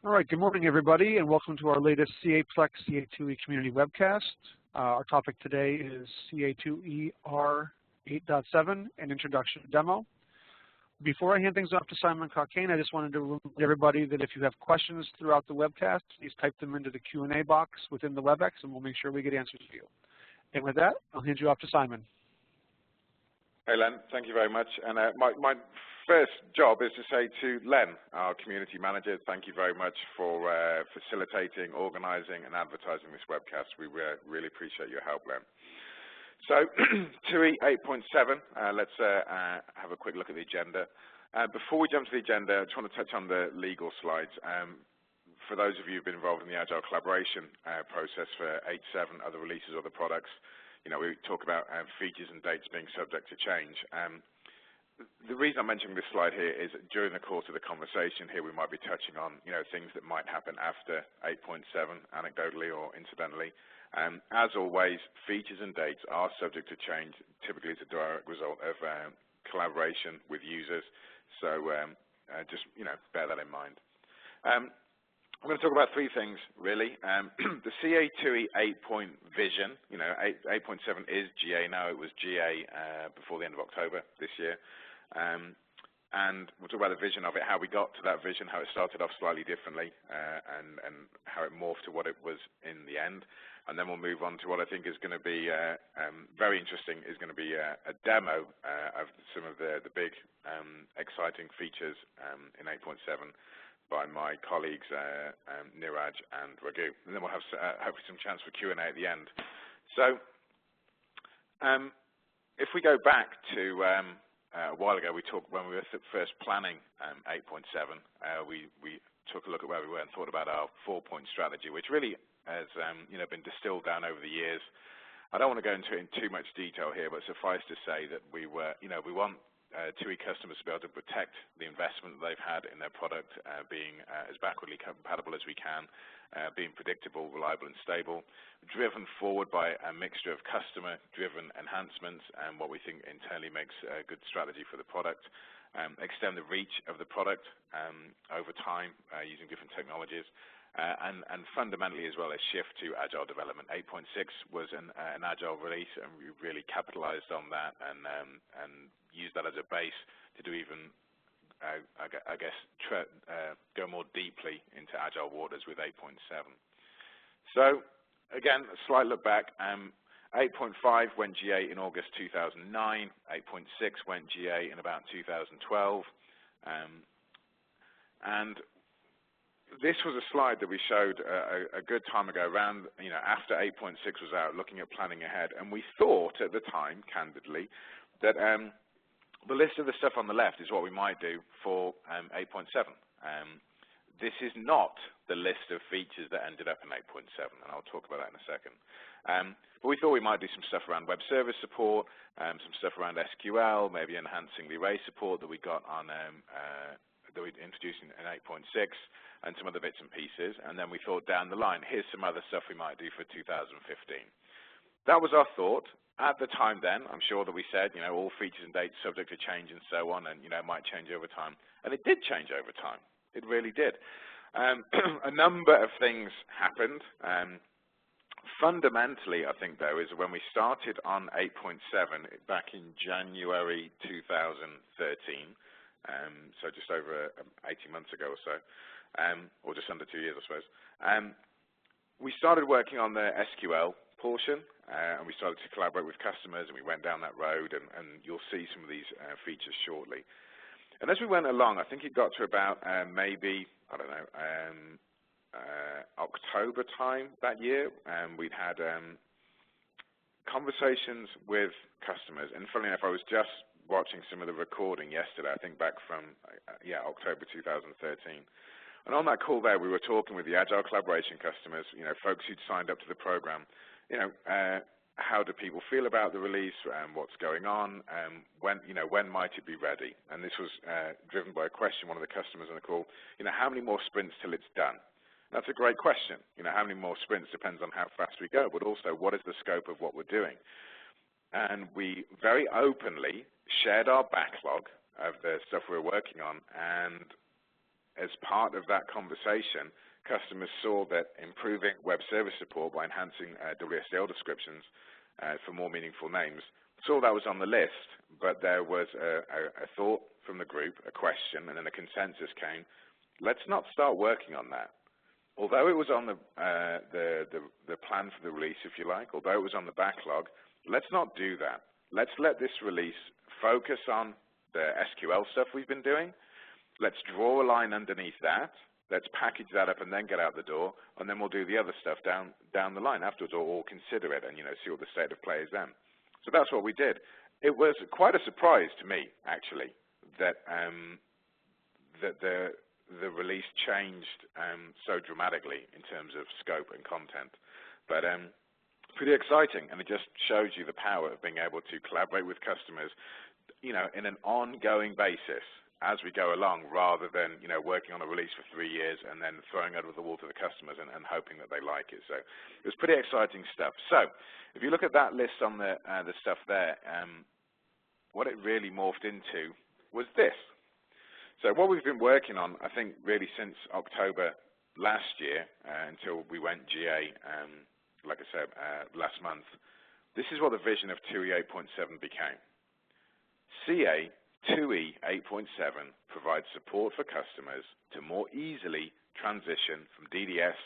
All right, good morning, everybody, and welcome to our latest CA Plex CA2E Community Webcast. Our topic today is CA2E R8.7, an introduction demo. Before I hand things off to Simon Cockane, I just wanted to remind everybody that if you have questions throughout the webcast, please type them into the Q&A box within the WebEx, and we'll make sure we get answers for you. And with that, I'll hand you off to Simon. Hey, Len, thank you very much. And my first job is to say to Len, our community manager, thank you very much for facilitating, organizing, and advertising this webcast. We really appreciate your help, Len. So, TUI 8.7, let's have a quick look at the agenda. Before we jump to the agenda, I just want to touch on the legal slides. For those of you who've been involved in the Agile collaboration process for 8.7, other releases of the products, we talk about features and dates being subject to change. The reason I'm mentioning this slide here is during the course of the conversation here, we might be touching on, things that might happen after 8.7, anecdotally or incidentally. As always, features and dates are subject to change, typically as a direct result of collaboration with users. So just, bear that in mind. I'm going to talk about three things, really. The CA2E 8-point vision, 8.7 is GA now. It was GA before the end of October this year. And we'll talk about the vision of it, how we got to that vision, how it started off slightly differently, and how it morphed to what it was in the end. And then we'll move on to what I think is going to be very interesting, is going to be a demo of some of the big, exciting features in 8.7. by my colleagues Niraj and Raghu. And then we'll have hopefully some chance for Q&A at the end. So if we go back to a while ago, when we were first planning 8.7, we took a look at where we were and thought about our 4-point strategy, which really has been distilled down over the years. I don't want to go into it in too much detail here, but suffice to say that we want TUI customers to be able to protect the investment that they've had in their product, being as backwardly compatible as we can, being predictable, reliable, and stable, driven forward by a mixture of customer-driven enhancements and what we think internally makes a good strategy for the product, extend the reach of the product over time using different technologies, and fundamentally as well as shift to Agile development. 8.6 was an Agile release, and we really capitalized on that and use that as a base to do even, go more deeply into Agile waters with 8.7. So, again, a slight look back. 8.5 went GA in August 2009. 8.6 went GA in about 2012. And this was a slide that we showed a good time ago, around, after 8.6 was out, looking at planning ahead. And we thought at the time, candidly, that the list of the stuff on the left is what we might do for 8.7. This is not the list of features that ended up in 8.7, and I'll talk about that in a second. But we thought we might do some stuff around web service support, some stuff around SQL, maybe enhancing the array support that we got on that we introduced in 8.6, and some other bits and pieces. And then we thought down the line, here's some other stuff we might do for 2015. That was our thought. At the time then, I'm sure that we said, all features and dates subject to change and so on, and, it might change over time. And it did change over time. It really did. A number of things happened. Fundamentally, I think, though, is when we started on 8.7 back in January 2013, so just over 18 months ago or so, or just under 2 years, I suppose, we started working on the SQL portion, and we started to collaborate with customers, and we went down that road, and you'll see some of these features shortly. And as we went along, I think it got to about maybe, I don't know, October time that year, and we'd had conversations with customers. And funnily enough, I was just watching some of the recording yesterday, I think back from, October 2013. And on that call there, we were talking with the Agile collaboration customers, folks who'd signed up to the program. How do people feel about the release, what's going on, when might it be ready? And this was driven by a question, one of the customers on the call, how many more sprints till it's done? That's a great question. How many more sprints depends on how fast we go, but also what is the scope of what we're doing? And we very openly shared our backlog of the stuff we were working on, and as part of that conversation, customers saw that improving web service support by enhancing WSDL descriptions for more meaningful names, saw that was on the list, but there was a thought from the group, a question, and then a consensus came, let's not start working on that. Although it was on the plan for the release, if you like, although it was on the backlog, let's not do that. Let's let this release focus on the SQL stuff we've been doing. Let's draw a line underneath that. Let's package that up and then get out the door, and then we'll do the other stuff down the line afterwards, or consider it and see what the state of play is then. So that's what we did. It was quite a surprise to me, actually, that the release changed so dramatically in terms of scope and content. But pretty exciting, and it just shows you the power of being able to collaborate with customers, in an ongoing basis as we go along, rather than working on a release for 3 years and then throwing it over the wall to the customers and hoping that they like it. So it was pretty exciting stuff. So if you look at that list on the stuff there, what it really morphed into was this. So what we've been working on, I think, really since October last year until we went GA, like I said, last month, this is what the vision of 2E 8.7 became. CA 2E 8.7 provides support for customers to more easily transition from DDS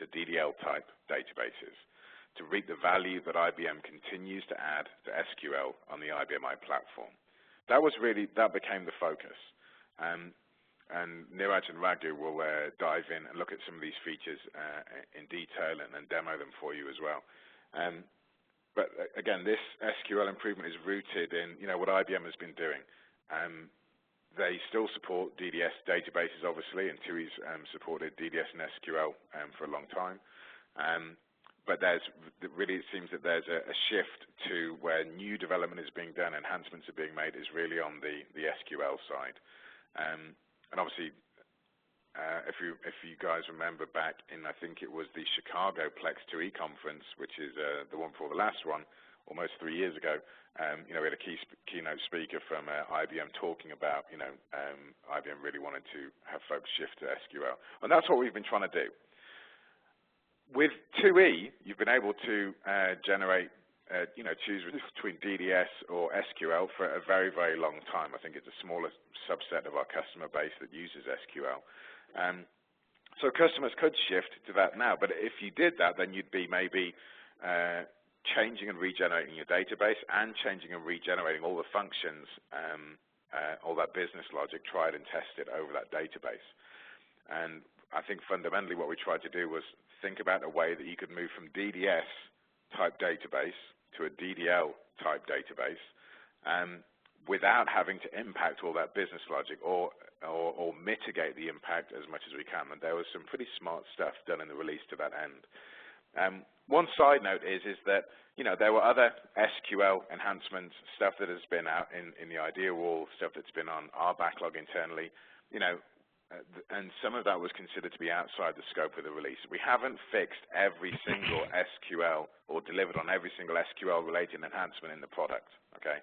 to DDL type databases to reap the value that IBM continues to add to SQL on the IBM I platform. That became the focus. And Niraj and Raghu will dive in and look at some of these features in detail and demo them for you as well. But again, this SQL improvement is rooted in what IBM has been doing. They still support DDS databases, obviously, and 2E's supported DDS and SQL for a long time. But it seems that there's a shift to where new development is being done, enhancements are being made, is really on the SQL side. And obviously, if you guys remember back in, I think it was the Chicago Plex 2E conference, which is the one before the last one, almost 3 years ago, we had a keynote speaker from IBM talking about, IBM really wanted to have folks shift to SQL. And that's what we've been trying to do. With 2E, you've been able to generate, choose between DDS or SQL for a very, very long time. I think it's a smaller subset of our customer base that uses SQL. So customers could shift to that now, but if you did that, then you'd be maybe changing and regenerating your database and changing and regenerating all the functions, all that business logic, tried and tested over that database. And I think fundamentally what we tried to do was think about a way that you could move from DDS type database to a DDL type database without having to impact all that business logic or mitigate the impact as much as we can. And there was some pretty smart stuff done in the release to that end. One side note is that there were other SQL enhancements, stuff that has been out in the idea wall, stuff that's been on our backlog internally, and some of that was considered to be outside the scope of the release. We haven't fixed every single SQL or delivered on every single SQL-related enhancement in the product, okay?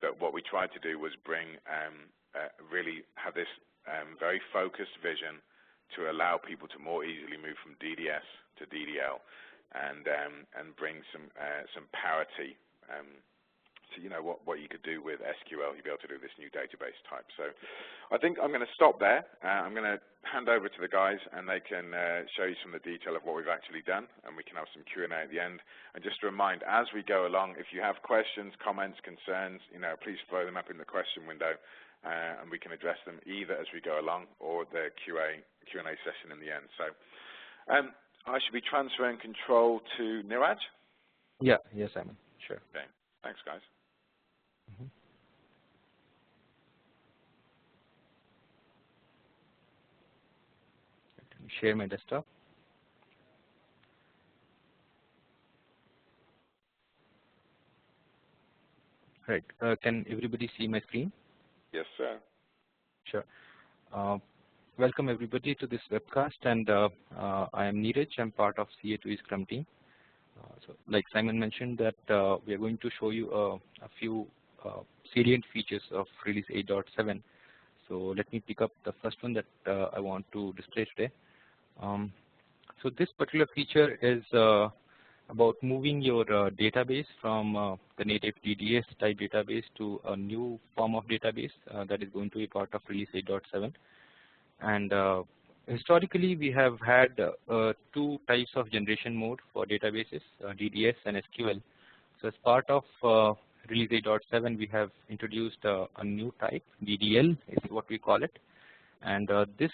But what we tried to do was really have this very focused vision to allow people to more easily move from DDS to DDL and bring some parity to what you could do with SQL. You'd be able to do this new database type. So I think I'm going to stop there. I'm going to hand over to the guys, and they can show you some of the detail of what we've actually done, and we can have some Q&A at the end. And just to remind, as we go along, if you have questions, comments, concerns, please throw them up in the question window, and we can address them either as we go along or the Q&A session in the end. So I should be transferring control to Niraj? Yeah, yes, Simon. Sure. Okay. Thanks, guys. Mm-hmm. Share my desktop. Right. Can everybody see my screen? Yes, sir. Sure. Welcome everybody to this webcast, and I am Neeraj. I'm part of CA2E Scrum team. So, like Simon mentioned, that we are going to show you a few salient features of Release 8.7. So let me pick up the first one that I want to display today. So this particular feature is about moving your database from the native DDS type database to a new form of database that is going to be part of release 8.7. And historically, we have had two types of generation mode for databases, DDS and SQL. So as part of release 8.7, we have introduced a new type, DDL is what we call it. And this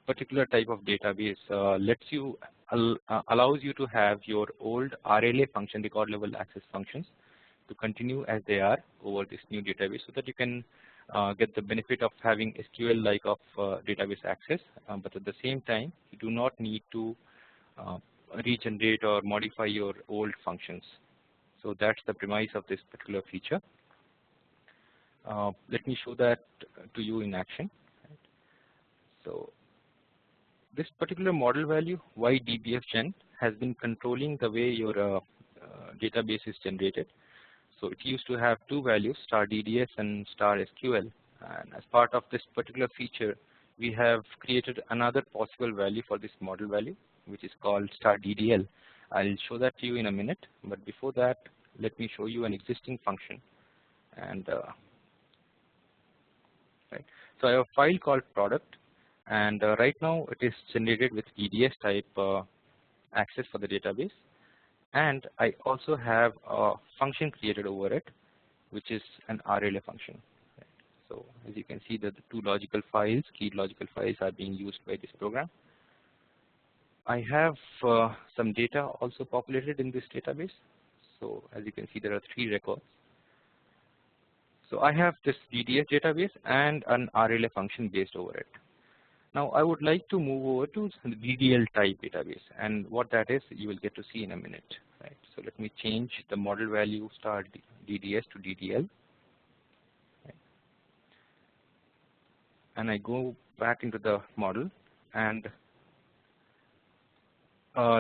particular type of database allows you to have your old RLA function, record level access functions, to continue as they are over this new database, so that you can get the benefit of having SQL-like of database access, but at the same time, you do not need to regenerate or modify your old functions. So that's the premise of this particular feature. Let me show that to you in action. So this particular model value, ydbfgen, has been controlling the way your database is generated. So it used to have two values, star DDS and star SQL. And as part of this particular feature, we have created another possible value for this model value, which is called star DDL. I'll show that to you in a minute. But before that, let me show you an existing function. And right. So I have a file called product. And right now, it is generated with DDS type access for the database. And I also have a function created over it, which is an RLA function. Right. So as you can see, that the two logical files, keyed logical files, are being used by this program. I have some data also populated in this database. So as you can see, there are 3 records. So I have this DDS database and an RLA function based over it. Now I would like to move over to the DDL type database, and what that is, you will get to see in a minute. Right. So let me change the model value star DDS to DDL. Right. And I go back into the model, and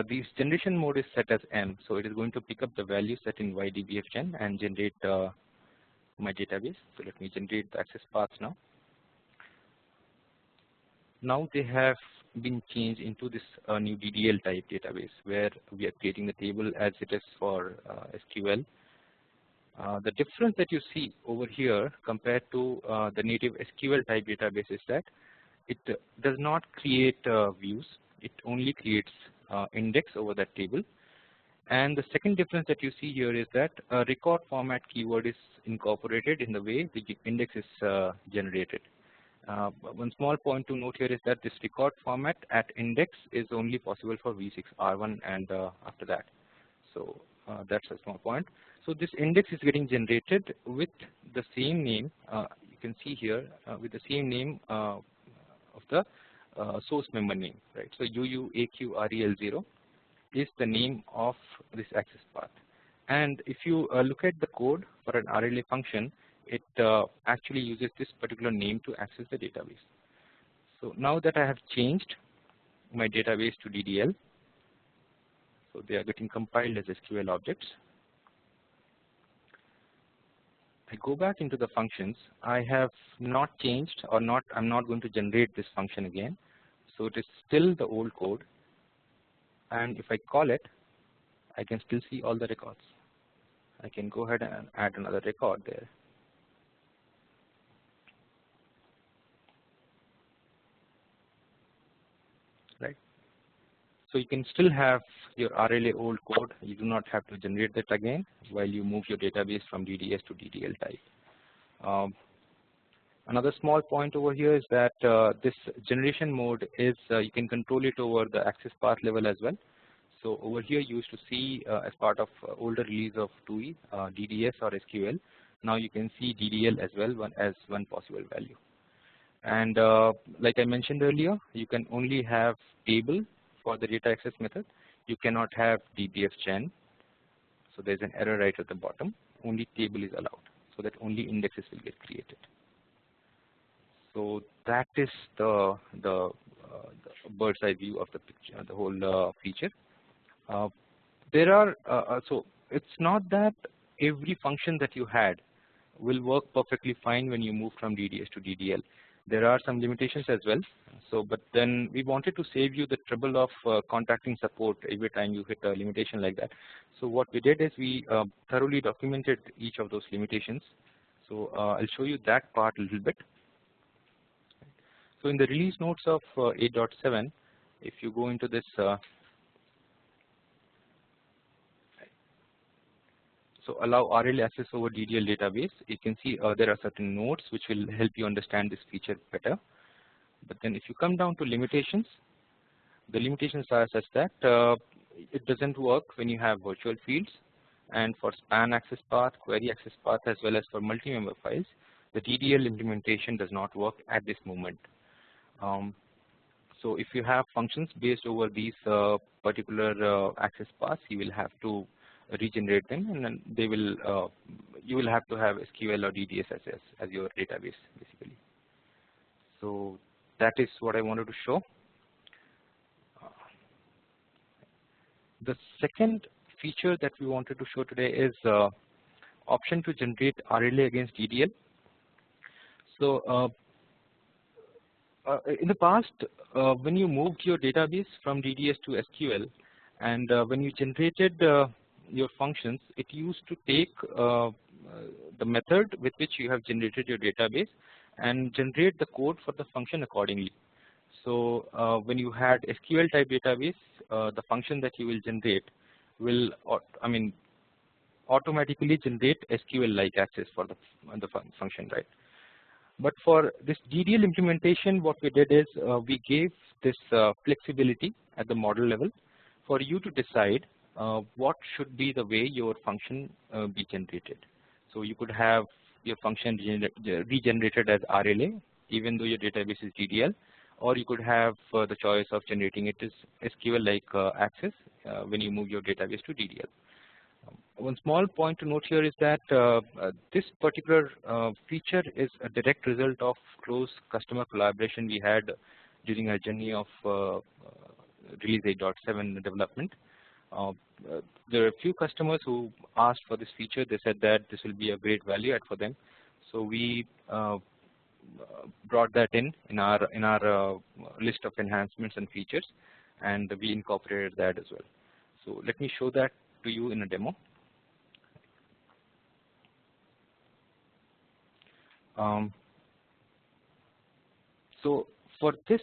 this generation mode is set as M. So it is going to pick up the value set in ydbfgen and generate my database. So let me generate the access paths now. Now they have been changed into this new DDL type database, where we are creating the table as it is for SQL. The difference that you see over here compared to the native SQL type database is that it does not create views. It only creates index over that table. And the second difference that you see here is that a record format keyword is incorporated in the way the index is generated. One small point to note here is that this record format at index is only possible for V6, R1, and after that. So that's a small point. So this index is getting generated with the same name. You can see here with the same name of the source member name, right? So UUAQREL0 is the name of this access path. And if you look at the code for an RLA function, it actually uses this particular name to access the database. So now that I have changed my database to DDL, so they are getting compiled as SQL objects. I go back into the functions. I have not changed, or I'm not going to generate this function again. So it is still the old code. And if I call it, I can still see all the records. I can go ahead and add another record there. Right. So you can still have your RLA old code. You do not have to generate that again while you move your database from DDS to DDL type. Another small point over here is that this generation mode is, you can control it over the access path level as well. So over here you used to see as part of older release of 2E, DDS or SQL. Now you can see DDL as well as one possible value. And like I mentioned earlier, you can only have table for the data access method. You cannot have dbfgen. So there's an error right at the bottom. Only table is allowed, so that only indexes will get created. So that is the bird's eye view of the picture, the whole feature. There are so it's not that every function that you had will work perfectly fine when you move from DDS to DDL. There are some limitations as well. So, but then we wanted to save you the trouble of contacting support every time you hit a limitation like that. So what we did is we thoroughly documented each of those limitations. So I'll show you that part a little bit. So in the release notes of 8.7, if you go into this, so allow RL access over DDL database, you can see there are certain notes which will help you understand this feature better. But then if you come down to limitations, the limitations are such that it doesn't work when you have virtual fields, and for span access path, query access path, as well as for multi-member files, the DDL implementation does not work at this moment. So if you have functions based over these particular access paths, you will have to regenerate them, and then they will you will have to have SQL or DDS as your database basically. So that is what I wanted to show. The second feature that we wanted to show today is option to generate RLA against DDL. So in the past, when you moved your database from DDS to SQL, and when you generated your functions, it used to take the method with which you have generated your database and generate the code for the function accordingly. So when you had SQL type database, the function that you will generate will, automatically generate SQL-like access for the function, right? But for this DDL implementation, what we did is we gave this flexibility at the model level for you to decide what should be the way your function be generated. So you could have your function regenerated as RLA, even though your database is DDL, or you could have the choice of generating it as SQL-like access when you move your database to DDL. One small point to note here is that this particular feature is a direct result of close customer collaboration we had during our journey of release 8.7 development. There are a few customers who asked for this feature. They said that this will be a great value add for them. So we brought that in our list of enhancements and features, and we incorporated that as well. So let me show that to you in a demo. So for this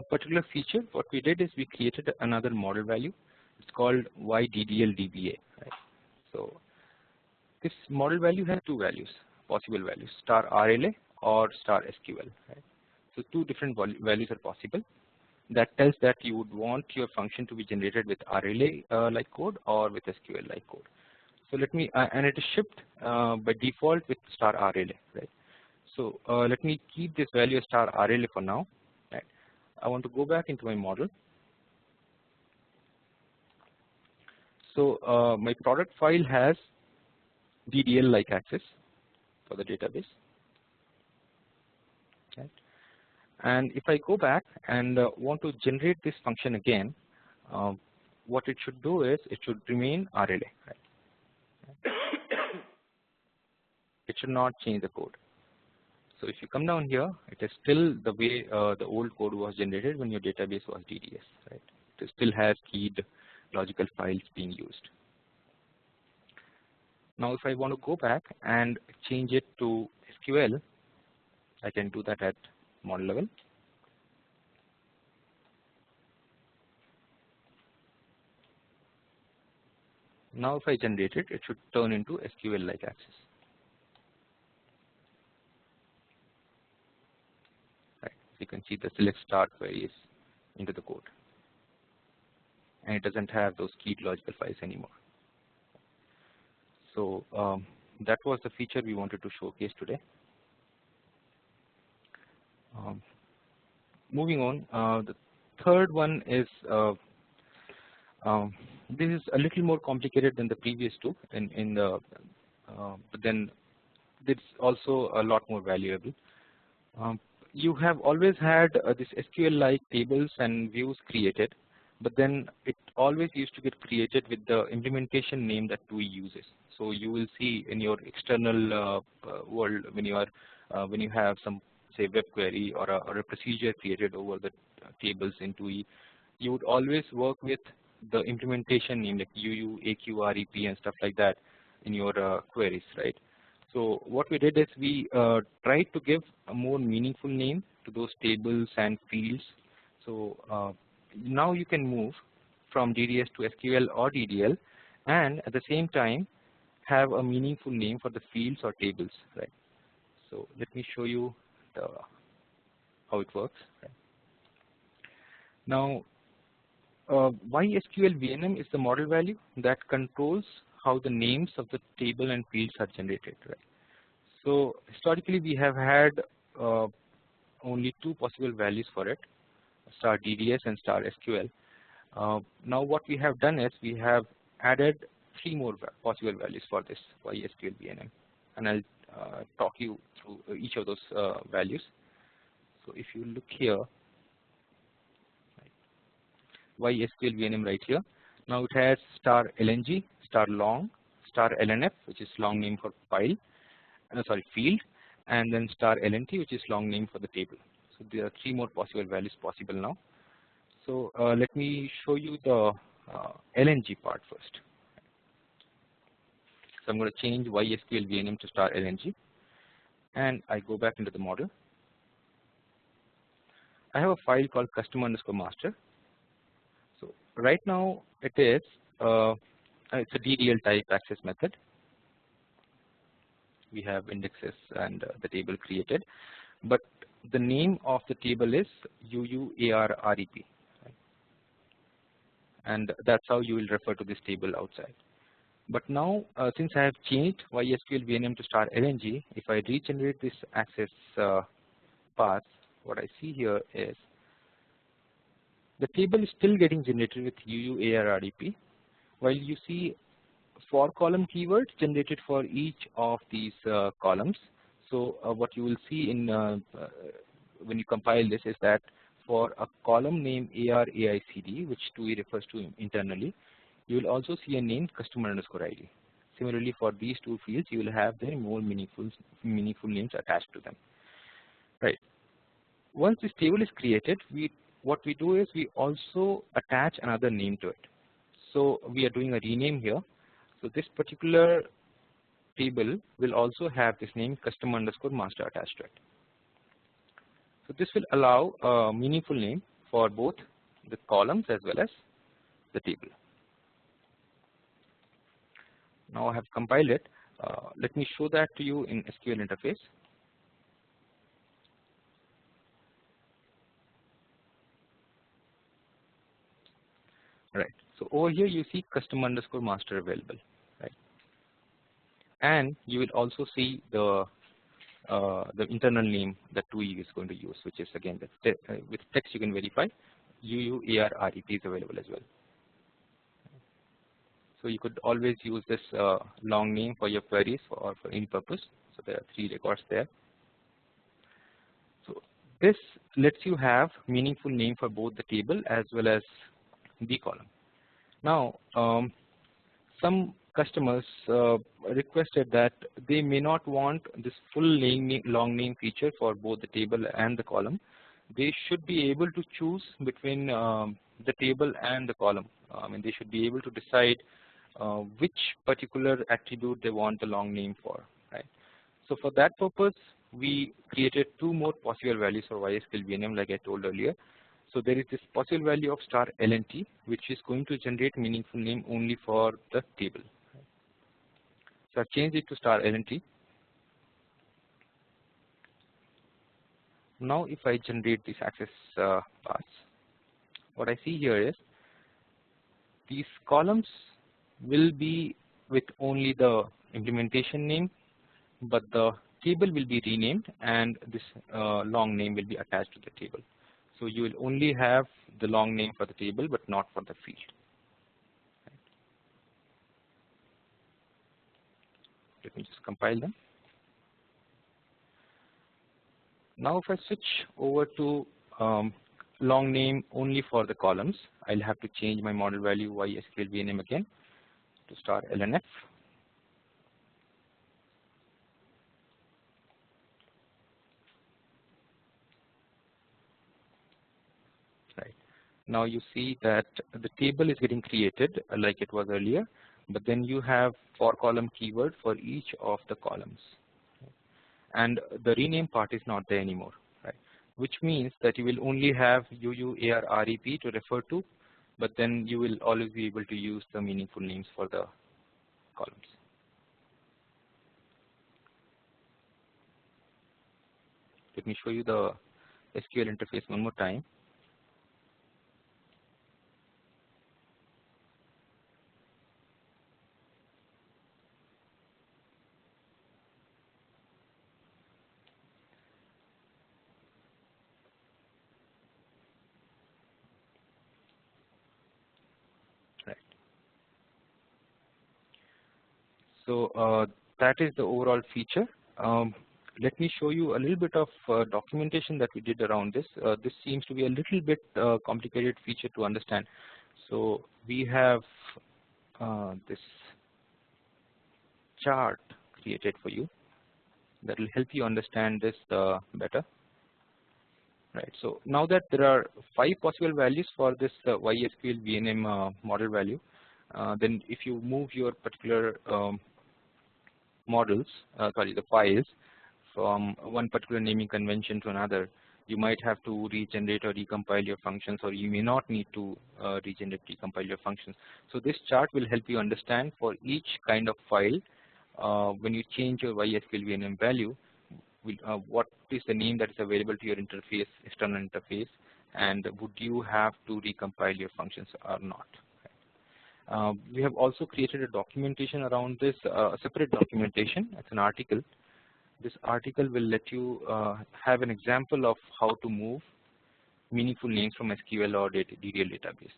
particular feature, what we did is we created another model value. It's called YDDLDBA. Right? So this model value has two values, possible values, star RLA or star SQL. Right? So two different values are possible. That tells that you would want your function to be generated with RLA-like code or with SQL-like code. So let me, and it is shipped by default with star RLA. Right? So let me keep this value as star RLA for now. Right? I want to go back into my model. So my product file has DDL-like access for the database. Right? And if I go back and want to generate this function again, what it should do is it should remain RLA. Right? It should not change the code. So if you come down here, it is still the way the old code was generated when your database was DDS. Right? It still has keyed logical files being used. Now if I want to go back and change it to SQL, I can do that at model level. Now if I generate it, it should turn into SQL-like access. Right. So you can see the select start query is into the code. And it doesn't have those keyed logical files anymore. So that was the feature we wanted to showcase today. Moving on, the third one is this is a little more complicated than the previous two, but then it's also a lot more valuable. You have always had this SQL-like tables and views created, but then it always used to get created with the implementation name that TUI uses. So you will see in your external world when you have some say web query or a procedure created over the tables in 2E, you would always work with the implementation name like UU, AQ, REP and stuff like that in your queries, right? So what we did is we tried to give a more meaningful name to those tables and fields. So now you can move from DDS to SQL or DDL, and at the same time have a meaningful name for the fields or tables, right? So let me show you how it works. Right? Now, YSQL VNM is the model value that controls how the names of the table and fields are generated, right? So historically, we have had only two possible values for it, star DDS and star SQL. Now what we have done is we have added three more possible values for this YSQL VNM, and I'll talk you through each of those values. So if you look here, YSQL VNM right here. Now it has star LNG, star long, star LNF, which is long name for file, field, and then star LNT, which is long name for the table. So there are three more possible values possible now. So let me show you the LNG part first. So I'm going to change YSQL VNM to star LNG, and I go back into the model. I have a file called customer_master. So right now it is it's a DDL type access method. We have indexes and the table created, but the name of the table is UUARREP, right? And that's how you will refer to this table outside. But now, since I have changed YSQL VNM to star LNG, if I regenerate this access path, what I see here is the table is still getting generated with UUARREP, while you see for column keywords generated for each of these columns. So what you will see in when you compile this is that for a column name ARAICD, which 2E refers to internally, you will also see a name customer_ID. Similarly, for these two fields, you will have their more meaningful names attached to them. Right. Once this table is created, what we do is we also attach another name to it. So we are doing a rename here. So this particular table will also have this name customer_master attached to it. So this will allow a meaningful name for both the columns as well as the table. Now I have compiled it. Let me show that to you in SQL interface. Right. So over here you see customer_master available, right? And you will also see the internal name that 2E is going to use, which is again with text you can verify UUARREP is available as well. So you could always use this long name for your queries or for any purpose. So there are three records there. So this lets you have meaningful name for both the table as well as the column. Now, some customers requested that they may not want this full long name feature for both the table and the column. They should be able to choose between the table and the column. And they should be able to decide which particular attribute they want the long name for, right? So for that purpose, we created two more possible values for YSQL VNM, like I told earlier. So there is this possible value of star LNT, which is going to generate meaningful name only for the table. So I've changed it to star LNT. Now if I generate these access paths, what I see here is these columns will be with only the implementation name, but the table will be renamed and this long name will be attached to the table. So you will only have the long name for the table, but not for the field. Let me just compile them. Now if I switch over to long name only for the columns, I'll have to change my model value YSQL VNM again to star LNF. now you see that the table is getting created like it was earlier, but then you have for column keyword for each of the columns. And the rename part is not there anymore, right? Which means that you will only have UUARREP to refer to, but then you will always be able to use the meaningful names for the columns. Let me show you the SQL interface one more time. Right. So that is the overall feature. Let me show you a little bit of documentation that we did around this. This seems to be a little bit complicated feature to understand. So we have this chart created for you that will help you understand this better. Right. So now that there are 5 possible values for this YSQL VNM model value, then if you move your particular models, the files from one particular naming convention to another, you might have to regenerate or recompile your functions, or you may not need to regenerate, recompile your functions. So this chart will help you understand for each kind of file, when you change your YSQL VNM value, what is the name that is available to your interface, external interface, and would you have to recompile your functions or not. We have also created a documentation around this, a separate documentation. It's an article. This article will let you have an example of how to move meaningful names from SQL or DDL database.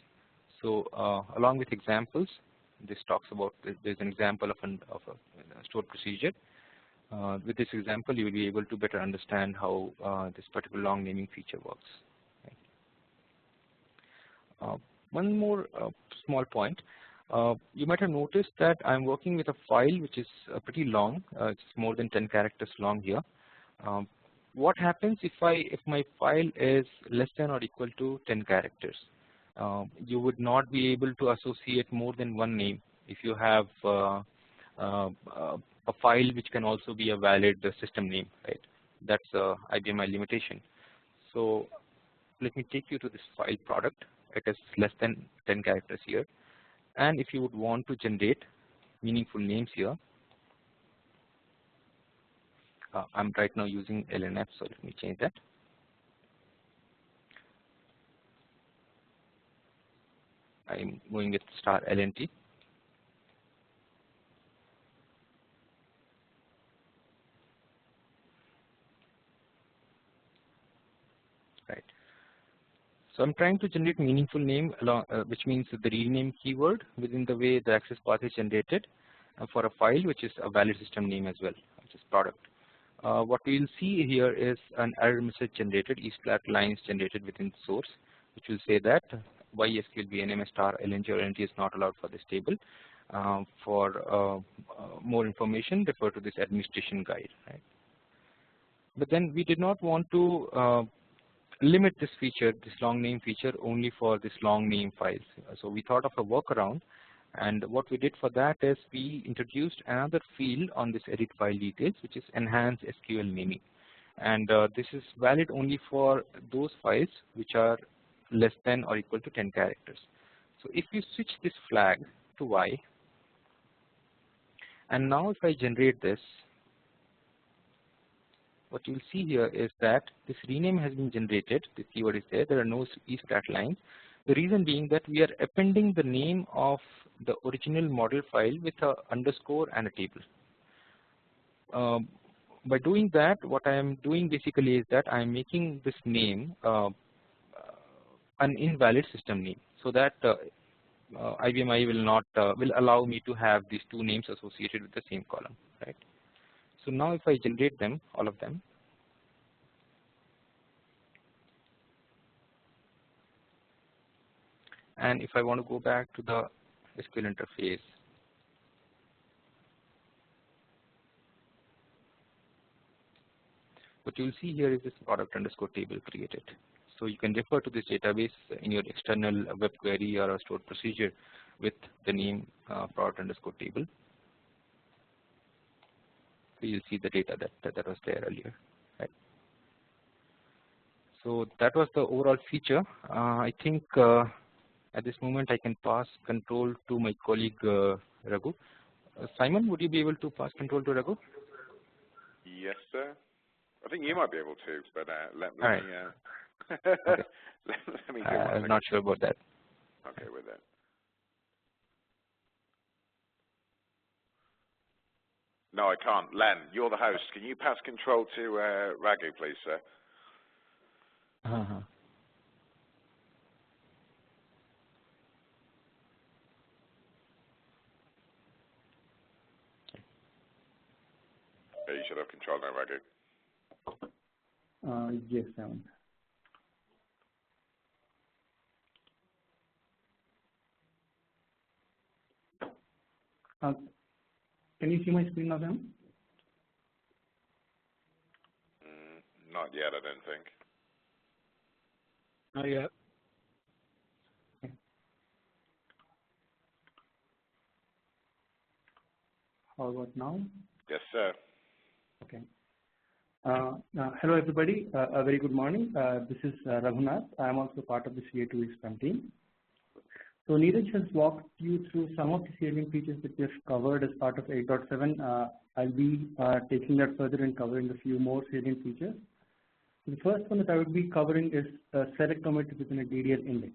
So along with examples, this talks about, there's an example of a stored procedure. With this example, you will be able to better understand how this particular long naming feature works. Right. One more small point. You might have noticed that I'm working with a file which is pretty long. It's more than 10 characters long here. What happens if my file is less than or equal to 10 characters? You would not be able to associate more than one name if you have a file which can also be a valid system name, right? That's IBMI limitation. So let me take you to this file product. It is less than 10 characters here. And if you would want to generate meaningful names here, I'm right now using LNF, so let me change that. I'm going with star LNT. Right. So I'm trying to generate meaningful name, along, which means the rename keyword within the way the access path is generated for a file which is a valid system name as well, which is product. What we will see here is an error message generated, e-flat lines generated within the source, which will say that YSQL VNM star LNG or NT is not allowed for this table. For more information, refer to this administration guide. Right? But then we did not want to limit this feature, this long name feature, only for this long name files. So we thought of a workaround, and what we did for that is we introduced another field on this edit file details, which is enhance SQL naming. And this is valid only for those files which are less than or equal to 10 characters. So if you switch this flag to Y, and now if I generate this, what you'll see here is that this rename has been generated. The keyword is there. There are no e-stat lines. The reason being that we are appending the name of the original model file with a underscore and a table. By doing that, what I am doing basically is that I am making this name an invalid system name, so that IBMI will not will allow me to have these two names associated with the same column, right? So now if I generate them, all of them, and if I want to go back to the SQL interface, what you'll see here is this product underscore table created. So you can refer to this database in your external web query or a stored procedure with the name product underscore table. So you'll see the data that was there earlier. Right. So that was the overall feature. I think at this moment I can pass control to my colleague Raghu. Simon, would you be able to pass control to Raghu? Yes, sir. I think you might be able to, but let right. me Okay. let me do one I'm not sure about that. Okay with that. No, I can't. Len, you're the host. Can you pass control to Raghu, please, sir? Yeah, you should have control now, Raghu. Yes, Simon. Can you see my screen now, Simon? Not yet, I don't think. Not yet. Okay. How about now? Yes, sir. Okay. Hello, everybody. A very good morning. This is Raghunath. I am also part of the CA2 Scrum team. So Neeraj has walked you through some of the salient features that we have covered as part of 8.7. I'll be taking that further and covering a few more salient features. The first one that I would be covering is select commit within a DDL index.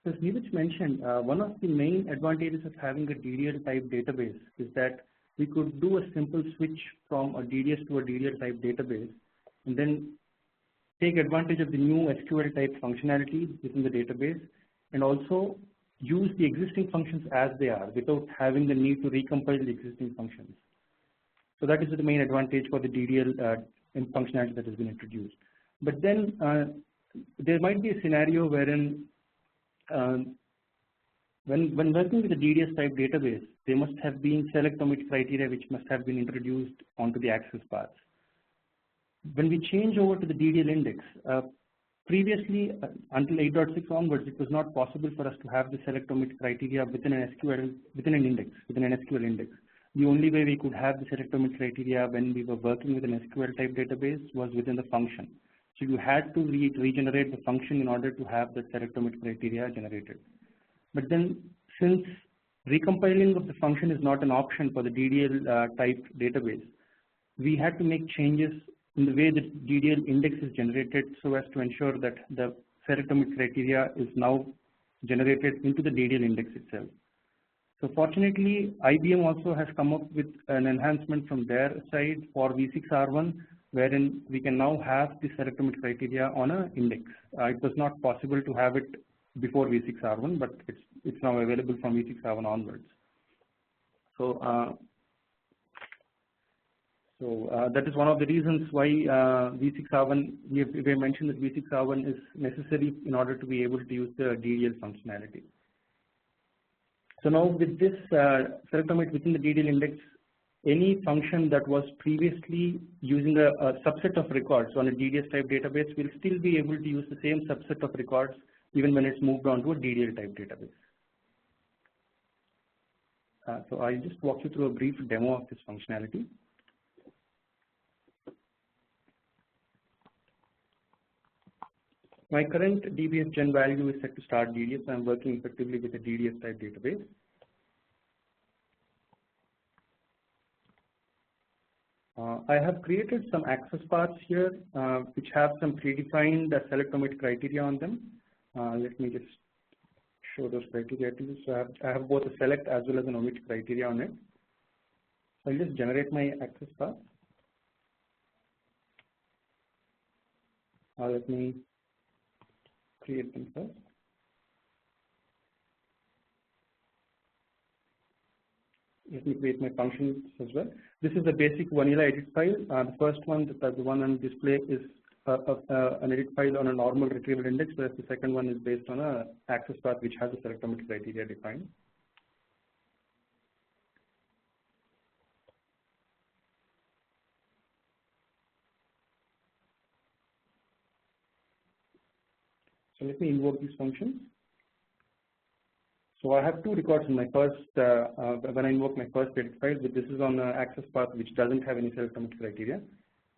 As Neeraj mentioned, one of the main advantages of having a DDL type database is that we could do a simple switch from a DDS to a DDL type database and then take advantage of the new SQL type functionality within the database and also use the existing functions as they are without having the need to recompile the existing functions. So that is the main advantage for the DDL functionality that has been introduced. But then there might be a scenario wherein when working with a DDS type database, there must have been select commit criteria which must have been introduced onto the access paths. When we change over to the DDL index, previously until 8.6 onwards, it was not possible for us to have the select commit criteria within an SQL within an SQL index. The only way we could have the select commit criteria when we were working with an SQL type database was within the function. So you had to regenerate the function in order to have the select commit criteria generated. But then since recompiling of the function is not an option for the DDL type database, we had to make changes in the way the DDL index is generated so as to ensure that the select commit criteria is now generated into the DDL index itself. So fortunately, IBM also has come up with an enhancement from their side for V6R1, wherein we can now have the select commit criteria on an index. It was not possible to have it before V6R1, but it's now available from V6R1 onwards. So that is one of the reasons why V6R1, we have mentioned that V6R1 is necessary in order to be able to use the DDL functionality. So now with this select commit within the DDL index, any function that was previously using a subset of records on a DDS type database will still be able to use the same subset of records even when it's moved on to a DDL type database. So I'll just walk you through a brief demo of this functionality. My current DBS gen value is set to start DDS. I'm working effectively with a DDS type database. I have created some access paths here which have some predefined select commit criteria on them. Let me just show those criteria to you. So I have both a select as well as an omit criteria on it. So I'll just generate my access path. Let me create them first. Let me create my functions as well. This is the basic vanilla edit file. The first one, the one on display, is an edit file on a normal retrieval index, whereas the second one is based on a access path which has a select commit criteria defined. So let me invoke these functions. So I have two records in my first, when I invoke my first data file, but this is on an access path which doesn't have any select commit criteria.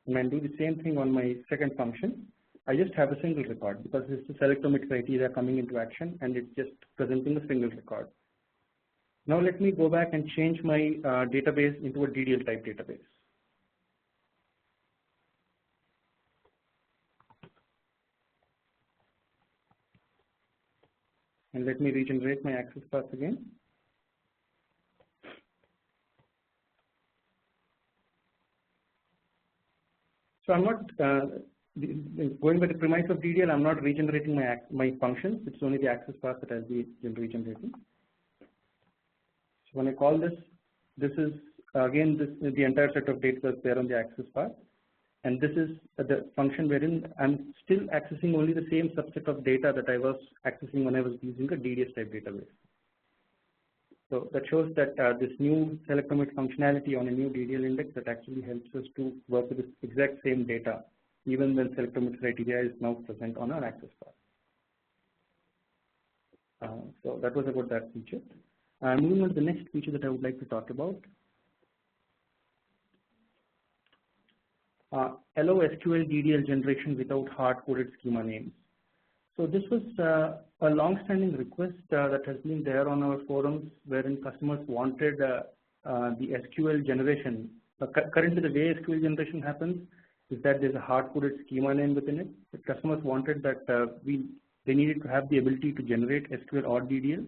And I do the same thing on my second function. I just have a single record because this is the select commit criteria coming into action and it's just presenting a single record. Now let me go back and change my database into a DDL type database. And let me regenerate my access path again. So I'm not going by the premise of DDL. I'm not regenerating my functions. It's only the access path that I'll be regenerating. So when I call this, this is again the entire set of data that's there on the access path. And this is the function wherein I'm still accessing only the same subset of data that I was accessing when I was using a DDS type database. So that shows that this new select commit functionality on a new DDL index that actually helps us to work with this exact same data, even when select commit criteria is now present on our access path. So that was about that feature. Moving on to the next feature that I would like to talk about. Allow SQL DDL generation without hard-coded schema names. So this was a long-standing request that has been there on our forums, wherein customers wanted the SQL generation. Currently, the way SQL generation happens is that there's a hard-coded schema name within it. The customers wanted that they needed to have the ability to generate SQL or DDL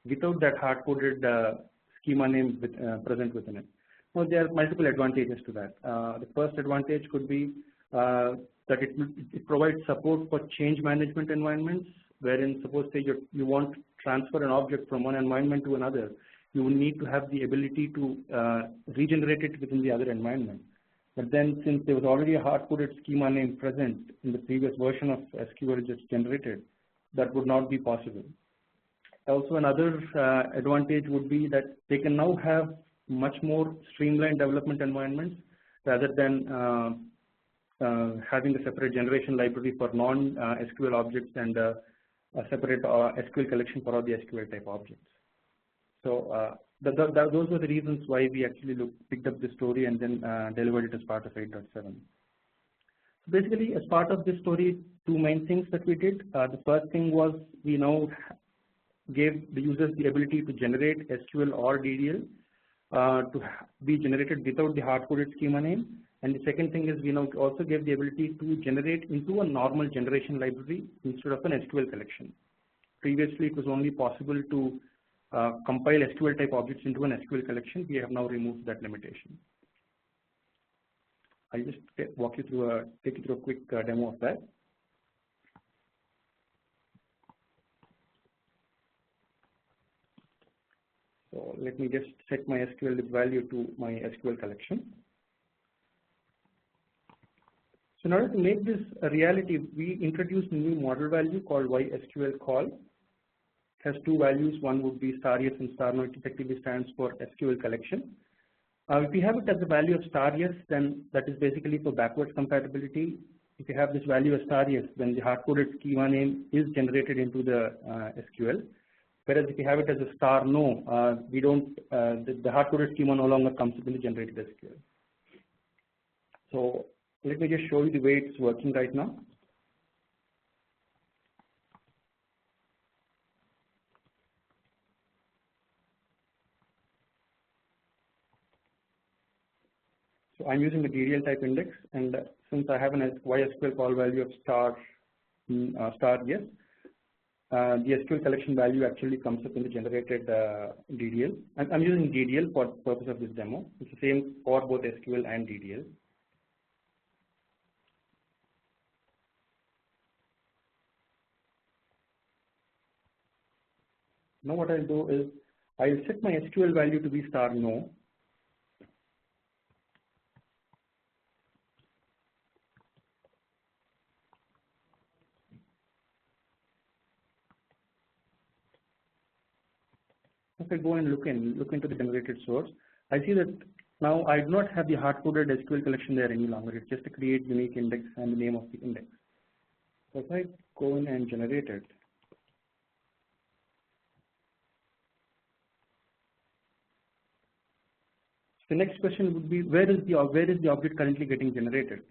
without that hard-coded schema name present within it. Now, there are multiple advantages to that. The first advantage could be that it provides support for change management environments, wherein suppose say you want to transfer an object from one environment to another, you will need to have the ability to regenerate it within the other environment. But then since there was already a hard-coded schema name present in the previous version of SQL just generated, that would not be possible. Also, another advantage would be that they can now have much more streamlined development environments rather than having a separate generation library for non-SQL objects and a separate SQL collection for all the SQL type objects. So those were the reasons why we actually picked up this story and then delivered it as part of 8.7. Basically, as part of this story, two main things that we did. The first thing was we now gave the users the ability to generate SQL or DDL to be generated without the hard-coded schema name. And the second thing is we now also gave the ability to generate into a normal generation library instead of an SQL collection. Previously, it was only possible to compile SQL type objects into an SQL collection. We have now removed that limitation. I'll just take you through a quick demo of that. So let me just set my SQL lib value to my SQL collection. So in order to make this a reality, we introduced a new model value called YSQL_call. It has two values. One would be star yes and star no. It effectively stands for SQL collection. If we have it as a value of star yes, then that is basically for backwards compatibility. If you have this value as star yes, then the hard-coded schema name is generated into the SQL. Whereas if you have it as a star no, the hard-coded schema no longer comes up in the generated SQL. So let me just show you the way it's working right now. So I'm using the DDL type index, and since I have an YSQL call value of star yes, the SQL collection value actually comes up in the generated DDL. I'm using DDL for the purpose of this demo. It's the same for both SQL and DDL. Now what I'll do is I'll set my SQL value to be star no. If I go and look into the generated source, I see that now I do not have the hard-coded SQL collection there any longer. It's just a create unique index and the name of the index. So if I go in and generate it, the next question would be, where is the object currently getting generated?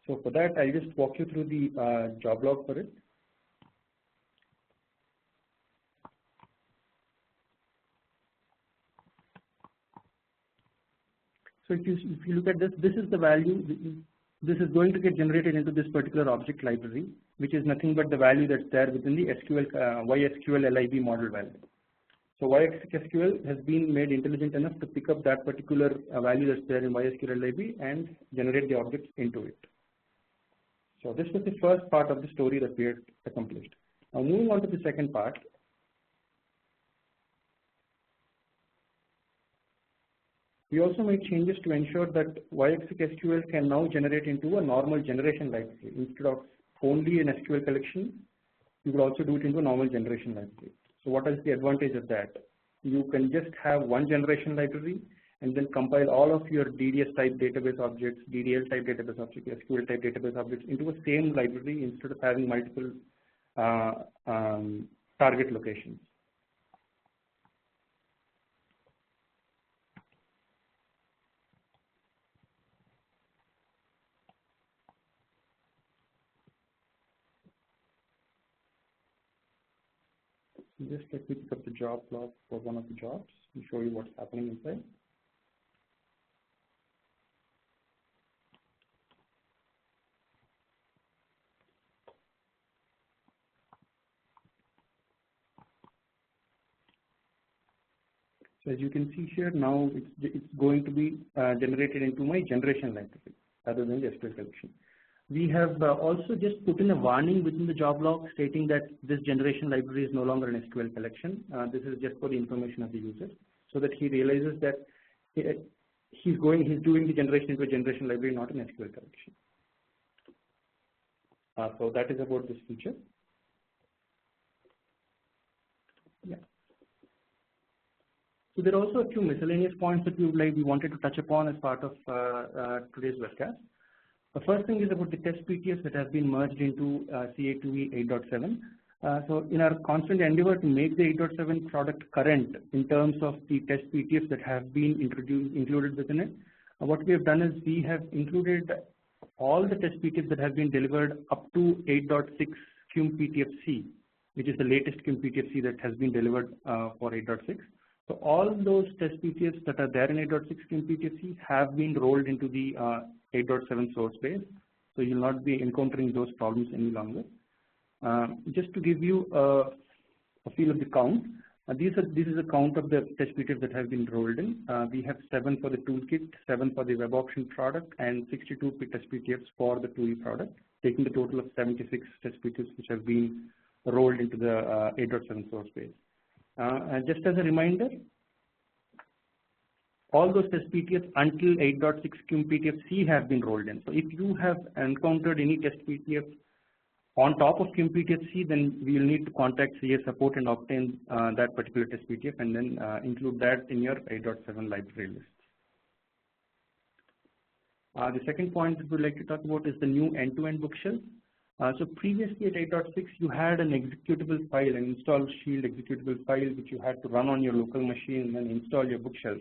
So for that, I'll just walk you through the job log for it. So if you look at this, this is the value. This is going to get generated into this particular object library, which is nothing but the value that's there within the YSQL lib model value. So YSQL has been made intelligent enough to pick up that particular value that's there in YSQL lib and generate the objects into it. So this was the first part of the story that we had accomplished. Now moving on to the second part. We also made changes to ensure that YSQL can now generate into a normal generation library. Instead of only an SQL collection, you will also do it into a normal generation library. So what is the advantage of that? You can just have one generation library and then compile all of your DDS type database objects, DDL type database objects, SQL type database objects into a same library instead of having multiple target locations. Just let me pick up the job log for one of the jobs and show you what's happening inside. So as you can see here, now it's going to be generated into my generation library rather than the SQL collection. We have also just put in a warning within the job log stating that this generation library is no longer an SQL collection. This is just for the information of the user, so that he realizes that he's doing the generation into a generation library, not an SQL collection. So that is about this feature. Yeah. So there are also a few miscellaneous points that we wanted to touch upon as part of today's webcast. The first thing is about the test PTFs that have been merged into CA2E 8.7. So in our constant endeavor to make the 8.7 product current in terms of the test PTFs that have been included within it, what we have done is we have included all the test PTFs that have been delivered up to 8.6 QMPTF-C, which is the latest QMPTF-C that has been delivered for 8.6. So all those test PTFs that are there in 8.6 QMPTF-C have been rolled into the 8.7 source base, so you will not be encountering those problems any longer. Just to give you a feel of the count, this is a count of the test PTFs that have been rolled in. We have 7 for the toolkit, 7 for the web option product, and 62 test PTFs for the TUI product, taking the total of 76 test PTFs which have been rolled into the 8.7 source base. And just as a reminder, all those test PTFs until 8.6 QMPTF-C have been rolled in. So if you have encountered any test PTF on top of QMPTF-C, then we will need to contact CS support and obtain that particular test PTF and then include that in your 8.7 library list. The second point that we'd like to talk about is the new end-to-end bookshelf. So previously at 8.6, you had an executable file, an install shield executable file, which you had to run on your local machine and then install your bookshelf.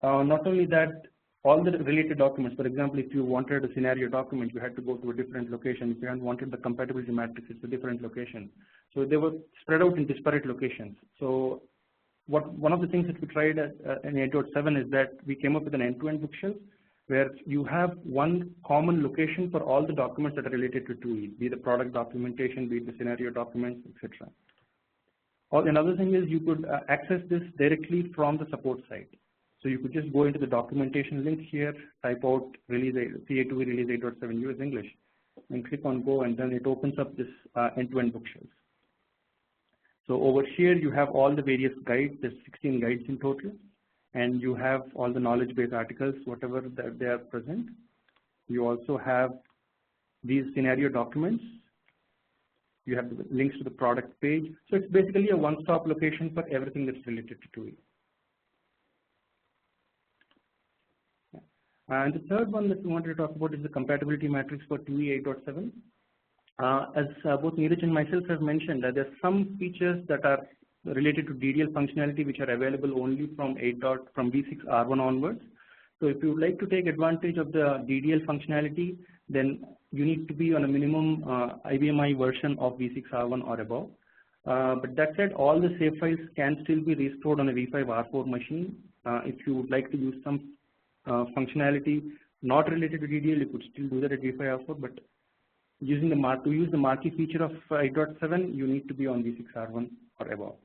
Not only that, all the related documents, for example, if you wanted a scenario document, you had to go to a different location. If you wanted the compatibility matrix, it's a different location. So they were spread out in disparate locations. So one of the things that we tried in 8.7 is that we came up with an end-to-end bookshelf where you have one common location for all the documents that are related to TUI, be the product documentation, be it the scenario documents, etc. Another thing is you could access this directly from the support site. So you could just go into the documentation link here, type out CA2E release 8.7 US English, and click on go, and then it opens up this end-to-end bookshelf. So over here you have all the various guides. There's 16 guides in total, and you have all the knowledge base articles, whatever that they are present. You also have these scenario documents. You have the links to the product page. So it's basically a one-stop location for everything that's related to TUI. And the third one that we wanted to talk about is the compatibility matrix for TUI 8.7. As both Neeraj and myself have mentioned, there are some features that are related to DDL functionality which are available only from V6 R1 onwards. So if you would like to take advantage of the DDL functionality, then you need to be on a minimum IBMI version of V6 R1 or above. But that said, all the save files can still be restored on a V5 R4 machine. If you would like to use some functionality not related to DDL, you could still do that at V5 R4, but using to use the marquee feature of 8.7, you need to be on V6 R1 or above.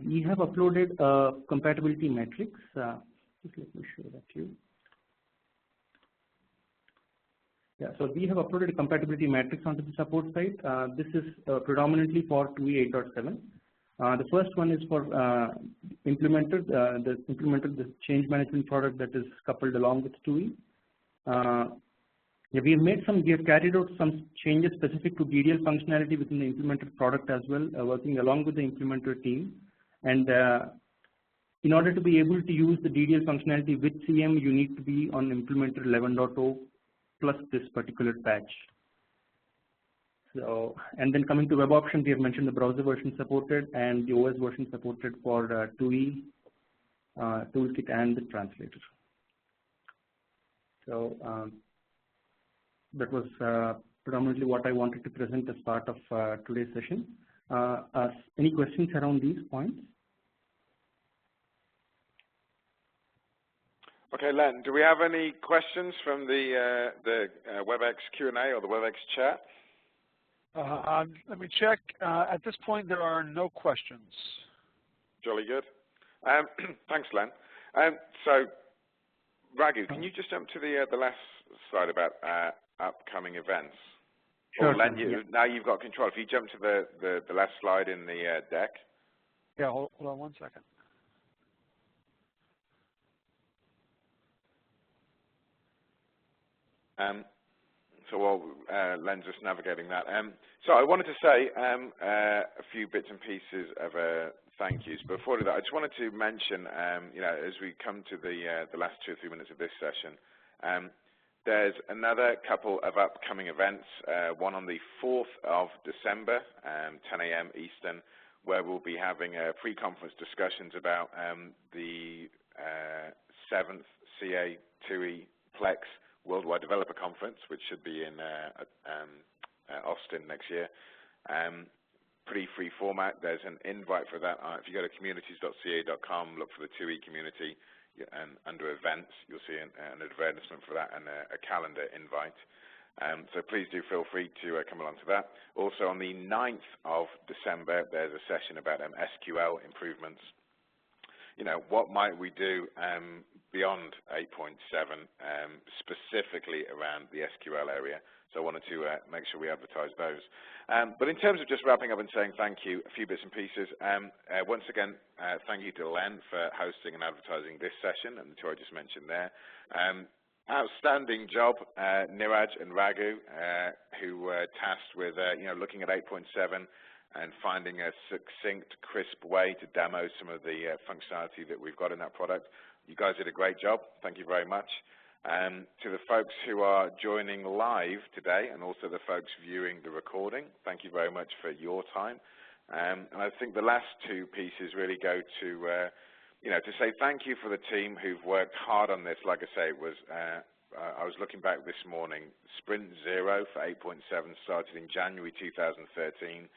We have uploaded a compatibility matrix. Just let me show that to you. Yeah, so we have uploaded a compatibility matrix onto the support site. This is predominantly for 2E 8.7. The first one is for implementer, the change management product that is coupled along with 2E. Yeah, we have carried out some changes specific to DDL functionality within the implemented product as well, working along with the implementer team. And in order to be able to use the DDL functionality with CM, you need to be on implementer 11.0 plus this particular patch. So, and then coming to web options, we have mentioned the browser version supported and the OS version supported for 2E, toolkit, and the translator. So that was predominantly what I wanted to present as part of today's session. Any questions around these points? Okay, Len, do we have any questions from the WebEx Q&A or the WebEx chat? Let me check. At this point, there are no questions. Jolly good. Thanks, Len. So, Raghu, can you just jump to the last slide about upcoming events? Sure. Or Len, now you've got control. If you jump to the last slide in the deck. Yeah, hold on one second. So while Len's just navigating that, so I wanted to say a few bits and pieces of thank yous. But before I do that, I just wanted to mention, as we come to the last 2 or 3 minutes of this session, there's another couple of upcoming events. One on the 4th of December, 10 a.m. Eastern, where we'll be having pre-conference discussions about the 7th CA2E Plex Worldwide Developer Conference, which should be in Austin next year. Pretty free format. There's an invite for that. If you go to communities.ca.com, look for the 2E community, and under events, you'll see an advertisement for that and a calendar invite. So please do feel free to come along to that. Also on the 9th of December, there's a session about SQL improvements. What might we do beyond 8.7, specifically around the SQL area? So I wanted to make sure we advertise those. But in terms of just wrapping up and saying thank you, a few bits and pieces. Once again, thank you to Len for hosting and advertising this session and the two I just mentioned there. Outstanding job, Neeraj and Raghu, who were tasked with looking at 8.7 and finding a succinct, crisp way to demo some of the functionality that we've got in that product. You guys did a great job. Thank you very much. To the folks who are joining live today and also the folks viewing the recording, thank you very much for your time. And I think the last 2 pieces really go to, to say thank you for the team who've worked hard on this. Like I say, it was I was looking back this morning. Sprint 0 for 8.7 started in January 2013.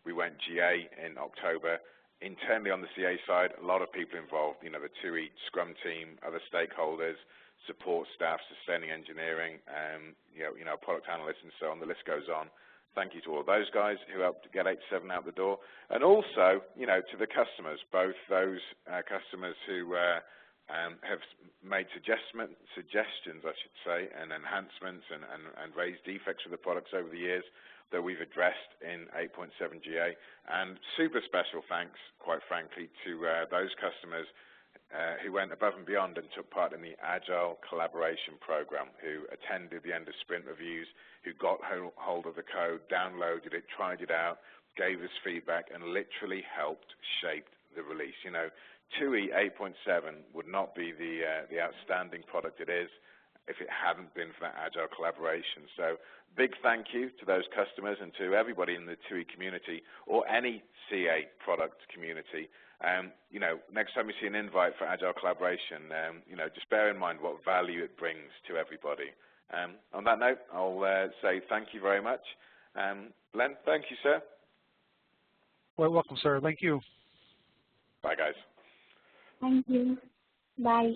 We went GA in October. Internally on the CA side, a lot of people involved, the 2E Scrum team, other stakeholders, support staff, sustaining engineering, product analysts and so on. The list goes on. Thank you to all those guys who helped get 8.7 out the door. And also, to the customers, both those customers who have made suggestions, I should say, and enhancements and raised defects for the products over the years that we've addressed in 8.7 GA. And super special thanks, quite frankly, to those customers who went above and beyond and took part in the Agile Collaboration Program, who attended the end of sprint reviews, who got hold of the code, downloaded it, tried it out, gave us feedback, and literally helped shape the release. 2E 8.7 would not be the outstanding product it is if it hadn't been for that agile collaboration. So big thank you to those customers and to everybody in the TUI community or any CA product community. You know, next time you see an invite for agile collaboration, you know, just bear in mind what value it brings to everybody. On that note, I'll say thank you very much. Len, thank you, sir. Well, welcome, sir. Thank you. Bye, guys. Thank you. Bye.